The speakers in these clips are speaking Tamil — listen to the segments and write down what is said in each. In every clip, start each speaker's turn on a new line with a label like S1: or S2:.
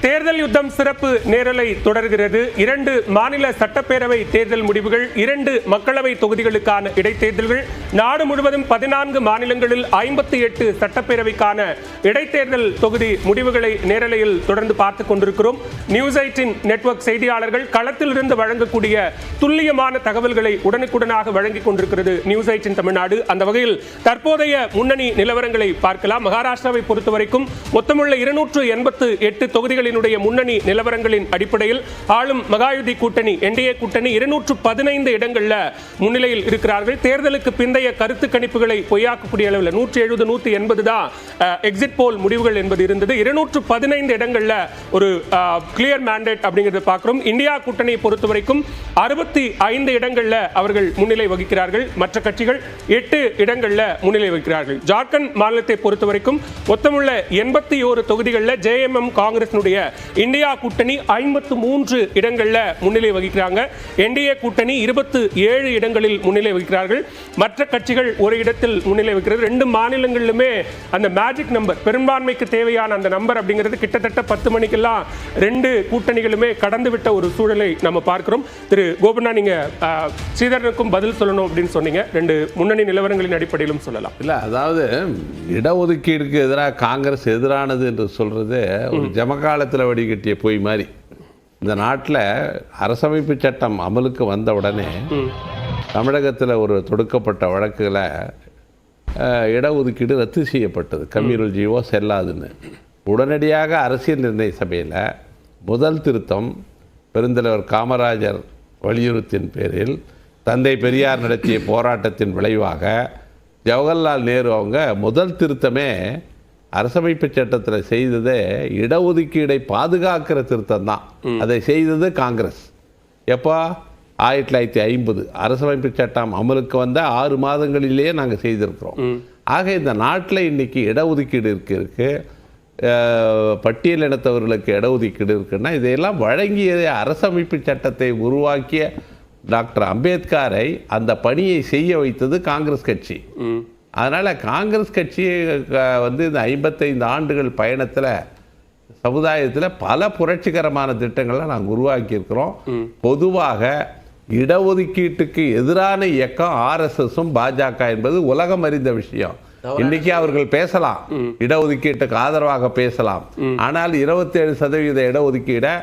S1: தேர்தல் யுத்தம் சிறப்பு நேரலை தொடர்கிறது. 2 மாநில சட்டப்பேரவை தேர்தல் முடிவுகள், 2 மக்களவை தொகுதிகளுக்கான இடைத்தேர்தல்கள், நாடு முழுவதும் 14 மாநிலங்களில் 58 சட்டப்பேரவைக்கான இடைத்தேர்தல் தொகுதி முடிவுகளை நேரலையில் தொடர்ந்து பார்த்துக் கொண்டிருக்கிறோம். நியூஸ் 18 நெட்வொர்க் செய்தியாளர்கள் களத்தில் இருந்து வழங்கக்கூடிய துல்லியமான தகவல்களை உடனுக்குடனாக வழங்கிக் கொண்டிருக்கிறது நியூஸ் 18 தமிழ்நாடு. அந்த வகையில் தற்போதைய முன்னணி நிலவரங்களை பார்க்கலாம். மகாராஷ்டிராவை பொறுத்தவரைக்கும் மொத்தமுள்ள 288 தொகுதிகளினுடைய முன்னணி நிலவரங்களின் அடிப்படையில் ஆளும் மகாயுதி கூட்டணி என்டிஏ கூட்டணி 215 இடங்கள்ல முன்னிலையில் இருக்கிறார்கள். தேர்தலுக்கு பிந்தைய கருத்து கணிப்புகளை பொய்யாக்கக்கூடிய அளவில் 170 180 தான் எக்ஸிட் போல் முடிவுகள் என்பது இருந்தது. 215 இடங்கள்ல ஒரு கிளியர் மேண்டேட் அப்படிங்கறத பார்க்கிறோம். இந்தியா கூட்டணியை பொறுத்தவரைக்கும் 65 இடங்கள்ல அவர்கள் முன்னிலை வகிக்கிறார்கள். மற்ற கட்சிகள் 8 இடங்கள்ல முன்னிலை வகிக்கிறார்கள். ஜார்க்கண்ட் மாநிலத்தை பொறுத்தவரைக்கும் மொத்தமுள்ள 81 தொகுதிகளில் ஜேஎம்எம் காங்கிரஸ் இந்தியா கூட்டணி 53 இடங்கள்ல முன்னிலை வகிக்கிறாங்க. என்டிஏ கூட்டணி 27 இடங்களில் முன்னிலை வகிக்கிறார்கள். மற்ற கட்சிகள் ஒரு இடத்தில் முன்னிலை வகிக்கிறது. 2 மாநிலங்களிலுமே அந்த மேஜிக் நம்பர், பெரும்பான்மைக்கு தேவையான அந்த நம்பர் அப்படிங்கிறது கிட்டத்தட்ட 10 மணிக்கெல்லாம் 2 கூட்டணிகளுமே கடந்து விட்ட ஒரு சூழலை நம்ம பார்க்கிறோம். திரு கோபண்ணா, நீங்க ஸ்ரீதரனுக்கும் பதில் சொல்லணும் அப்படின்னு சொன்னீங்க. 2 முன்னணி நிலவரங்களின் அடிப்படையிலும் சொல்லலாம்.
S2: இல்ல, அதாவது இடஒதுக்கீடுக்கு எதிராக காங்கிரஸ் எதிரானது என்று சொல்றது ஒரு ஜமகாலத்தில் வடிகட்டிய பொய் மாதிரி. இந்த நாட்டில் அரசமைப்பு சட்டம் அமலுக்கு வந்த உடனே தமிழகத்தில் ஒரு தொடுக்கப்பட்ட வழக்குகளை இடஒதுக்கீடு ரத்து செய்யப்பட்டது. கம்யூனல் ஜீவோ செல்லாதுன்னு உடனடியாக அரசியல் நிர்ணய சபையில் முதல் திருத்தம் பெருந்தலைவர் காமராஜர் வலியுறுத்தின் பேரில் தந்தை பெரியார் நடத்திய போராட்டத்தின் விளைவாக ஜவஹர்லால் நேரு அவங்க முதல் திருத்தமே அரசமைப்பு சட்டத்தில் செய்தது இடஒதுக்கீடை பாதுகாக்கிற திருத்தம் தான். அதை செய்தது காங்கிரஸ். எப்போ? 1950 அரசமைப்பு சட்டம் அமலுக்கு வந்த 6 மாதங்களிலேயே நாங்கள் செய்திருக்கிறோம். ஆக இந்த நாட்டில் இன்னைக்கு இடஒதுக்கீடு இருக்கு, பட்டியல் இனத்தவர்களுக்கு இடஒதுக்கீடு இருக்குன்னா இதையெல்லாம் வழங்கிய அரசமைப்பு சட்டத்தை உருவாக்கிய டாக்டர் அம்பேத்கரை அந்த பணியை செய்ய வைத்தது காங்கிரஸ் கட்சி. அதனால் காங்கிரஸ் கட்சி வந்து இந்த 55 ஆண்டுகள் பயணத்தில் சமுதாயத்தில் பல புரட்சிகரமான திட்டங்களை நாங்கள் உருவாக்கியிருக்கிறோம். பொதுவாக இடஒதுக்கீட்டுக்கு எதிரான இயக்கம் RSSம் பாஜக என்பது உலகம் அறிந்த விஷயம். இன்னைக்கு அவர்கள் பேசலாம், இடஒதுக்கீட்டுக்கு ஆதரவாக பேசலாம். ஆனால் 27% இடஒதுக்கீடை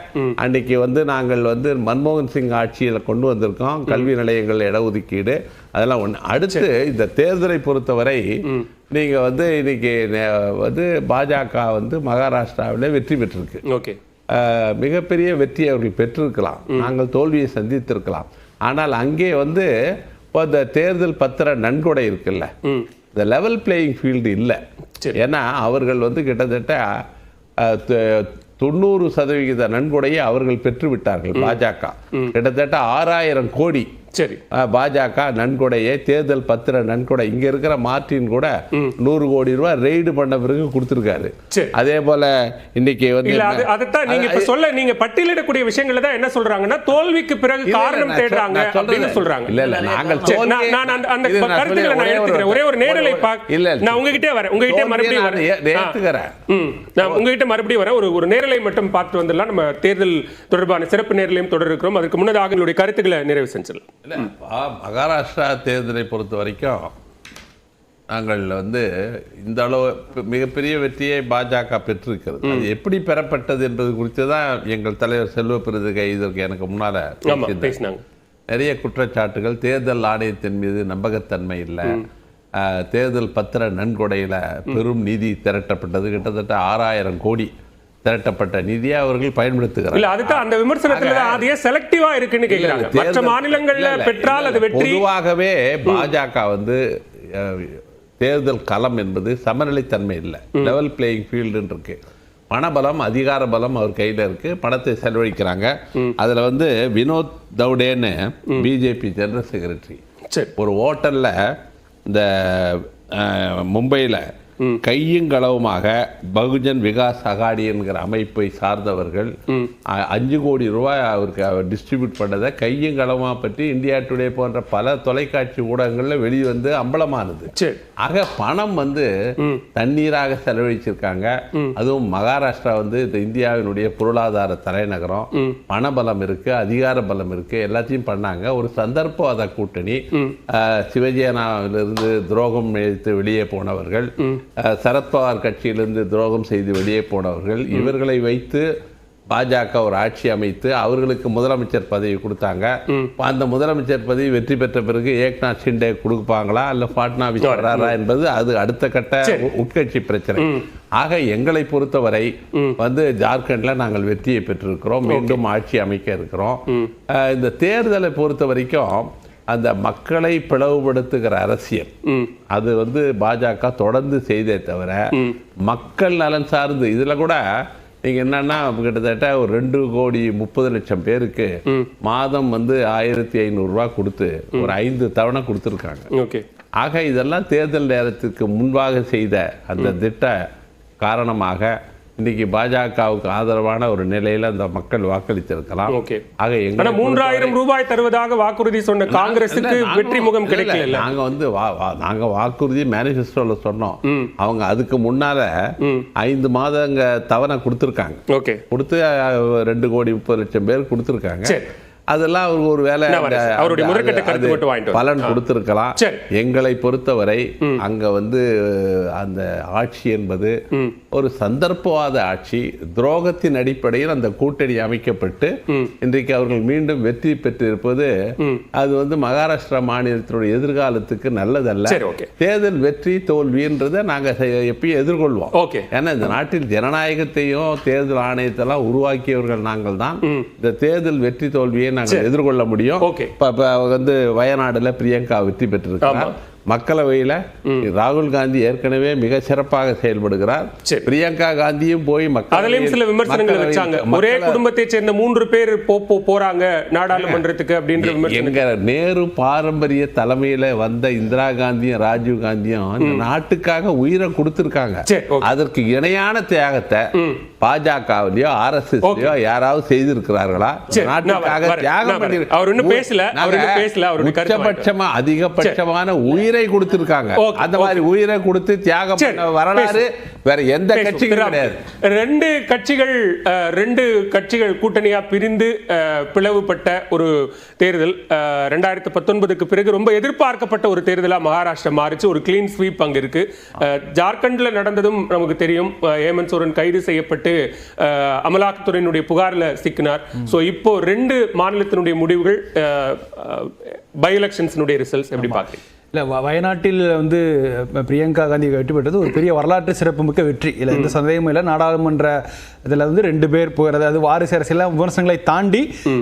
S2: அன்னைக்கு வந்து நாங்கள் வந்து மன்மோகன் சிங் ஆட்சியில் கொண்டு வந்திருக்கோம். கல்வி நிலையங்கள் இடஒதுக்கீடு அதெல்லாம் ஒன்று. அடுத்து இந்த தேர்தலை பொறுத்தவரை நீங்க வந்து இன்னைக்கு வந்து பாஜக வந்து மகாராஷ்டிராவில் வெற்றி பெற்றிருக்கு.
S1: ஓகே,
S2: மிகப்பெரிய வெற்றி அவர்கள் பெற்றிருக்கலாம், நாங்கள் தோல்வியை சந்தித்திருக்கலாம். ஆனால் அங்கே வந்து இந்த தேர்தல் பத்திர நன்கொடை இருக்குல்ல, இந்த லெவல் பிளேயிங் ஃபீல்டு இல்லை. ஏன்னா அவர்கள் வந்து கிட்டத்தட்ட 90% நன்கொடையை அவர்கள் பெற்றுவிட்டார்கள். பாஜக கிட்டத்தட்ட 6000 கோடி பாஜக நன்கொடையை, தேர்தல் பத்திர நன்கொடை, இங்க இருக்கிற மார்டின் கூட 100 கோடி ரூபாய் ரெய்டு பண்ண பிறகு கொடுத்திருக்காரு. அதே போல இன்னைக்கு வந்து
S1: அதைத்தான் நீங்க இப்ப சொல்ல, நீங்க பட்டியலிடக்கூடிய விஷயங்களை தான் என்ன சொல்றாங்கன்னா தோல்விக்கு பிறகு காரணம் தேடுறாங்க அப்படின்னு சொல்றாங்க.
S2: இல்ல இல்ல, நாங்கள்
S1: நான் அந்த கருத்துக்களை நான் எடுத்துக்கிறேன். ஒரே ஒரு நேரலை நான் உங்ககிட்ட வரேன், உங்ககிட்ட மறுபடியும் வரேன், நான் உங்ககிட்ட மறுபடியும் வரேன். ஒரு நேரலை மட்டும் பார்த்து வந்துடலாம். நம்ம தேர்தல் தொடர்பான சிறப்பு நேரலையும் தொடர் இருக்கிறோம். அதுக்கு முன்னதாக எங்களுடைய கருத்துக்களை நிறைவு செஞ்சிடலாம்.
S2: மகாராஷ்டிரா தேர்தலை பொறுத்த வரைக்கும் நாங்கள் வந்து இந்த அளவு மிகப்பெரிய வெற்றியை பாஜக பெற்றிருக்கிறது. அது எப்படி பெறப்பட்டது என்பது குறித்து தான் எங்கள் தலைவர் செல்வ பெருந்தகை இதற்கு எனக்கு முன்னால பேசினாங்க. நிறைய குற்றச்சாட்டுகள், தேர்தல் ஆணையத்தின் மீது நம்பகத்தன்மை இல்லை, தேர்தல் பத்திர நன்கொடையில் பெரும் நிதி திரட்டப்பட்டது, கிட்டத்தட்ட 6000 கோடி திரட்டப்பட்ட நிதியை அவர்கள் பயன்படுத்துகிறார்கள்.
S1: இல்ல, அதுதான் அந்த விமர்சனத்துல அதே செலக்டிவா இருக்குன்னு கேக்குறாங்க. மற்ற மாநிலங்கள்ல பெற்றால் அது வெற்றி.
S2: பொதுவாகவே பாஜக வந்து தேர்தல் களம் என்பது சமநிலைத்தன்மை இல்லை, லெவல் பிளேயிங் ஃபீல்டு இருக்கு. பணபலம், அதிகார பலம் அவர் கையில் இருக்கு, பணத்தை செலவழிக்கிறாங்க. அதுல வந்து வினோத் தவுடேன்னு பிஜேபி ஜெனரல் செக்ரட்டரி ஒரு ஹோட்டல்ல இந்த மும்பையில் கையும் களவுமாக பகுஜன் விகாஸ் அகாடி என்கிற அமைப்பை சார்ந்தவர்கள் 5 கோடி ரூபாய் அவருக்கு டிஸ்ட்ரிபியூட் பண்ணதை கையும் களவுமா பற்றி இந்தியா டுடே போன்ற பல தொலைக்காட்சி ஊடகங்கள்ல வெளிவந்து அம்பலமானது. ஆக பணம் தண்ணீராக செலவழிச்சிருக்காங்க. அதுவும் மகாராஷ்டிரா இந்தியாவினுடைய பொருளாதார தலைநகரம், பணபலம் இருக்கு, அதிகார பலம் இருக்கு, எல்லாத்தையும் பண்ணாங்க. ஒரு சந்தர்ப்பவாத கூட்டணி, சிவசேனாவிலிருந்து துரோகம் இழைத்து வெளியே போனவர்கள், சரத்பவார் கட்சியிலிருந்து துரோகம் செய்து வெளியே போனவர்கள், இவர்களை வைத்து பாஜக ஒரு ஆட்சி அமைத்து அவர்களுக்கு முதலமைச்சர் பதவி கொடுத்தாங்க. அந்த முதலமைச்சர் பதவி வெற்றி பெற்ற பிறகு ஏக்நாத் ஷிண்டே கொடுப்பாங்களா அல்ல பாட்னாவிஸ் வர்றாரா என்பது அது அடுத்த கட்ட உட்கட்சி பிரச்சனை. ஆக எங்களை பொறுத்தவரை ஜார்க்கண்ட்ல நாங்கள் வெற்றியை பெற்றிருக்கிறோம், மீண்டும் ஆட்சி அமைக்க இருக்கிறோம். இந்த தேர்தலை பொறுத்த வரைக்கும் அந்த மக்களை பிளவுபடுத்துகிற அரசியல் அது பாஜக தொடர்ந்து செய்தே தவிர மக்கள் நலன் சார்ந்து இதுல கூட நீங்க என்னன்னா கிட்டத்தட்ட ஒரு 2,30,00,000 பேருக்கு மாதம் 1,500 ரூபாய் கொடுத்து ஒரு 5 தவணை கொடுத்துருக்காங்க. ஆக இதெல்லாம் தேர்தல் நேரத்துக்கு முன்பாக செய்த அந்த திட்ட காரணமாக இன்னைக்கு பாஜகவுக்கு ஆதரவான ஒரு நிலையில அந்த மக்கள் வாக்களித்திருக்கலாம். ஆக
S1: 3,000 ரூபாய் தருவதாக வாக்குறுதி சொன்ன காங்கிரசுக்கு வெற்றி முகம் கிடைக்கல.
S2: நாங்க வாக்குறுதி மேனிஃபெஸ்டோல சொன்னோம். அவங்க அதுக்கு முன்னால 5 மாதங்க தவணை கொடுத்திருக்காங்க. கொடுத்து 2,30,00,000 பேர் கொடுத்திருக்காங்க. அதெல்லாம் ஒரு வேலை பலன் கொடுத்திருக்கலாம். எங்களை பொறுத்தவரை அங்க அந்த ஆட்சி என்பது ஒரு சந்தர்ப்பவாத ஆட்சி. துரோகத்தின் அடிப்படையில் அந்த கூட்டணி அமைக்கப்பட்டு இன்றைக்கு அவர்கள் மீண்டும் வெற்றி பெற்றிருப்பது அது மகாராஷ்டிரா மாநிலத்தினுடைய எதிர்காலத்துக்கு நல்லதல்ல. தேர்தல் வெற்றி தோல்வின்றதை நாங்க எப்பயும் எதிர்கொள்வோம். ஏன்னா இந்த நாட்டில் ஜனநாயகத்தையும் தேர்தல் ஆணையத்தெல்லாம் உருவாக்கியவர்கள் நாங்கள் தான். இந்த தேர்தல் வெற்றி தோல்வியை நாங்கள் எதிர்கொள்ள முடியும். வயநாடுல பிரியங்கா வெற்றி பெற்றிருக்கிறார். மக்களவையில் ராகுல் காந்தி ஏற்கனவே மிக சிறப்பாக செயல்படுகிறார். பிரியங்கா காந்தியும் போய்
S1: மக்களையும் சில விமர்சனங்கள் வச்சாங்க. ஒரே குடும்பத்தை சேர்ந்த 3 பேர் போறாங்க நாடாளுமன்றத்துக்கு அப்படின்ற
S2: எங்க நேரு பாரம்பரிய தலைமையில வந்த இந்திரா காந்தியும் ராஜீவ் காந்தியும் நாட்டுக்காக உயிரை கொடுத்திருக்காங்க. அதற்கு இணையான தியாகத்தை பாஜகவிலயோ RSSலயோ யாராவது செய்திருக்கிறார்களா? நாட்டுக்காக தியாகம் பண்ணி உச்சபட்சமா அதிகபட்சமான உயிரை கொடுத்திருக்காங்க. அந்த மாதிரி உயிரை கொடுத்து தியாகம் பண்ண வரலாறு வேற எந்த கட்சியும் கிடையாது.
S1: 2 கட்சிகள் கூட்டணியா பிரிந்து பிளவுபட்ட ஒரு தேர்தல் 2019க்கு பிறகு ரொம்ப எதிர்பார்க்கப்பட்ட ஒரு தேர்தலா மகாராஷ்டிரா மாறிச்சு. ஒரு கிளீன் ஸ்வீப் அங்க இருக்கு. ஜார்க்கண்ட்ல நடந்ததும் நமக்கு தெரியும். ஹேமந்த் சோரன் கைது செய்யப்பட்டு அமலாக்கத்துறையினுடைய புகார்ல சிக்கினார். சோ இப்போ 2 மாநிலத்தினுடைய முடிவுகள், பை எலெக்ஷன்ஸினுடைய ரிசல்ட்ஸ் எப்படி பாக்குறீங்க?
S3: இல்லை, வயநாட்டில் பிரியங்கா காந்தி வெற்றி பெற்றது ஒரு பெரிய வரலாற்று சிறப்புமிக்க வெற்றி. இல்லை எந்த சந்தேகமும் இல்லை. நாடாளுமன்ற இதில் 2 பேர் போகிறது, அது வாரிசு அரசியல் விமர்சனங்களை தாண்டி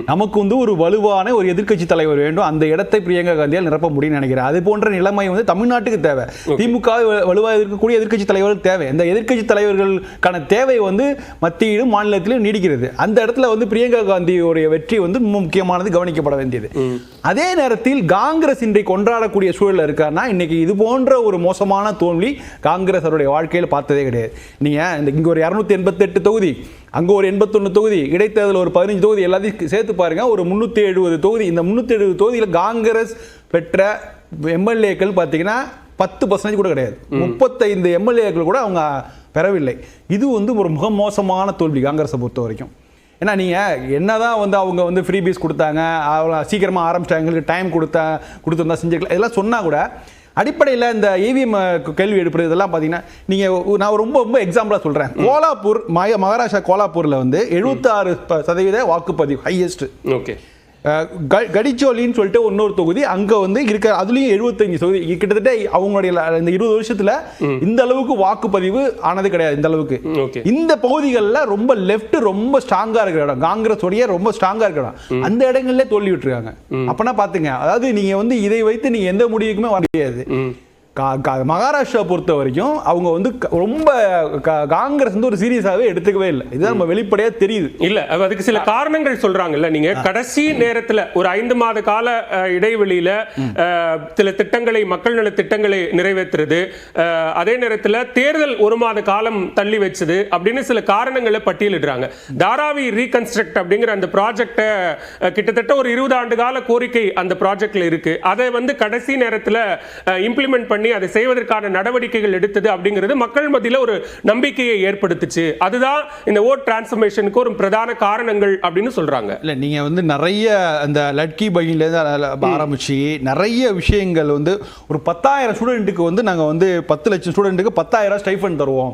S3: நமக்கு ஒரு வலுவான ஒரு எதிர்க்கட்சி தலைவர் வேண்டும். அந்த இடத்தை பிரியங்கா காந்தியால் நிரப்ப முடியும்னு நினைக்கிறேன். அது போன்ற நிலைமை தமிழ்நாட்டுக்கு தேவை. திமுக வலுவாக இருக்கக்கூடிய எதிர்க்கட்சி தலைவர்கள் தேவை. இந்த எதிர்க்கட்சி தலைவர்களுக்கான தேவை மத்தியிலும் மாநிலத்திலும் நீடிக்கிறது. அந்த இடத்துல பிரியங்கா காந்தியோடைய வெற்றி முக்கியமானது, கவனிக்கப்பட வேண்டியது. அதே நேரத்தில் காங்கிரஸ் இன்றைக்கு கொண்டாடக்கூடிய சூழல் இருக்காருன்னா இன்னைக்கு இது போன்ற ஒரு மோசமான தோல்வி காங்கிரஸ் அவருடைய வாழ்க்கையில் பார்த்ததே கிடையாது. நீங்க இங்க ஒரு 288 தொகுதி, அங்க ஒரு 81 தொகுதி, இடைத்தேர்தல் ஒரு 15 தொகுதி, எல்லாத்தையும் சேர்த்து பாருங்க, ஒரு 370 தொகுதி. இந்த 370 தொகுதியில் காங்கிரஸ் பெற்ற எம்எல்ஏக்கள் பார்த்தீங்கன்னா 10% கூட கிடையாது. 35 எம்எல்ஏக்கள் கூட அவங்க பெறவில்லை. இது ஒரு மிக மோசமான தோல்வி காங்கிரஸை பொறுத்த வரைக்கும். ஏன்னா நீங்கள் என்னதான் அவங்க ஃப்ரீபீஸ் கொடுத்தாங்க, அவ்வளோ சீக்கிரமாக ஆரம்பிச்சிட்டாங்க, எங்களுக்கு டைம் கொடுத்துருந்தா செஞ்சுக்கலாம், இதெல்லாம் சொன்னால் கூட அடிப்படையில் இந்த EVM கேள்வி எடுப்பது இதெல்லாம் பார்த்தீங்கன்னா நீங்கள் நான் ரொம்ப எக்ஸாம்பிளாக சொல்கிறேன். கோலாப்பூர், மகாராஷ்டிரா கோலாப்பூரில் 76% வாக்குப்பதிவு ஹையஸ்ட். ஓகே. கடிச்சோலின்னு சொல்லிட்டு இன்னொரு தொகுதி அங்கே இருக்க, அதுலேயும் 75 தொகுதி. கிட்டத்தட்ட அவங்களுடைய இந்த 20 வருஷத்துல இந்த அளவுக்கு வாக்குப்பதிவு ஆனது கிடையாது. இந்த அளவுக்கு இந்த பகுதிகளில் ரொம்ப லெஃப்ட் ரொம்ப ஸ்ட்ராங்கா இருக்கிற இடம், காங்கிரஸ் உடைய ரொம்ப ஸ்ட்ராங்கா இருக்கிற இடம், அந்த இடங்கள்ல தோல்வி விட்டுருக்காங்க. அப்பனா பாத்துங்க, அதாவது நீங்க இதை வைத்து நீங்க எந்த முடிவுக்குமே வர முடியாது. மகாராஷ்டிரா பொறுத்த வரைக்கும் அவங்க வந்து ரொம்ப காங்கிரஸ் வந்து ஒரு சீரியஸாவே எடுத்துக்கவே இல்லை. இதுதான் நம்ம வெளிப்படையா தெரியுது.
S1: இல்ல அதுக்கு சில காரணங்கள் சொல்றாங்கல்ல. நீங்க கடைசி நேரத்துல ஒரு 5 மாத கால இடைவெளியில சில திட்டங்களை, மக்கள் நல திட்டங்களை நிறைவேற்றுறது, அதே நேரத்தில் தேர்தல் 1 மாத காலம் தள்ளி வச்சது அப்படின்னு சில காரணங்களை பட்டியலிடுறாங்க. தாராவி ரீகன்ஸ்ட்ரக்ட் அப்படிங்கிற அந்த ப்ராஜெக்டை கிட்டத்தட்ட ஒரு 20 ஆண்டு கால கோரிக்கை அந்த ப்ராஜெக்ட்ல இருக்கு. அதை வந்து கடைசி நேரத்தில் இம்ப்ளிமெண்ட் பண்ணி அதை செய்வதற்கான நடவடிக்கைகள் எடுத்தது அப்படிங்கிறது மக்கள் மத்தியில் ஒரு நம்பிக்கையை ஏற்படுத்துச்சு. அதுதான் இந்த ஓட் டிரான்ஸ்ஃபர்மேஷனுக்கு ஒரு பிரதான காரணங்கள் அப்படின்னு சொல்றாங்க.
S3: இல்ல நீங்க வந்து நிறைய அந்த லட்கி பகில ஆரம்பிச்சு நிறைய விஷயங்கள் வந்து ஒரு 10,000 ஸ்டூடெண்ட்டுக்கு வந்து நாங்க வந்து 10 லட்சம் ஸ்டூடெண்ட்டுக்கு 10,000 ஸ்டைஃபண்ட் தருவோம்.